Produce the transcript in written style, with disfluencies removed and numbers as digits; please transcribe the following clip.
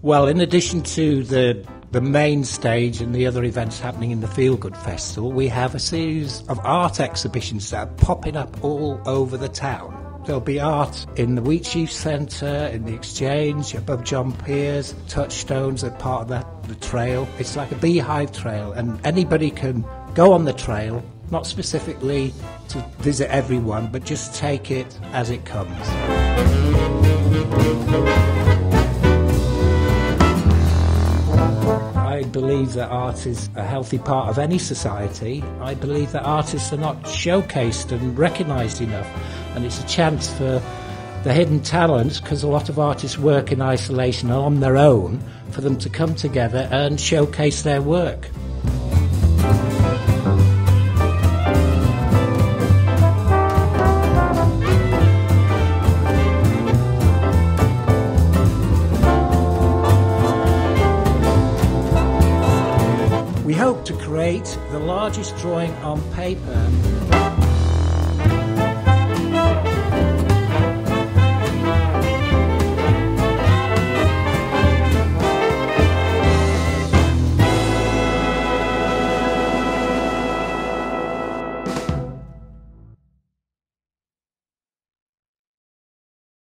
Well, in addition to the main stage and the other events happening in the Feel Good Festival, we have a series of art exhibitions that are popping up all over the town. There'll be art in the Wheatsheaf Centre, in the Exchange, above John Peers, Touchstones are part of the trail. It's like a Beehive Trail, and anybody can go on the trail, not specifically to visit everyone, but just take it as it comes. I believe that art is a healthy part of any society. I believe that artists are not showcased and recognised enough, and it's a chance for the hidden talents, because a lot of artists work in isolation and on their own, for them to come together and showcase their work. We hope to create the largest drawing on paper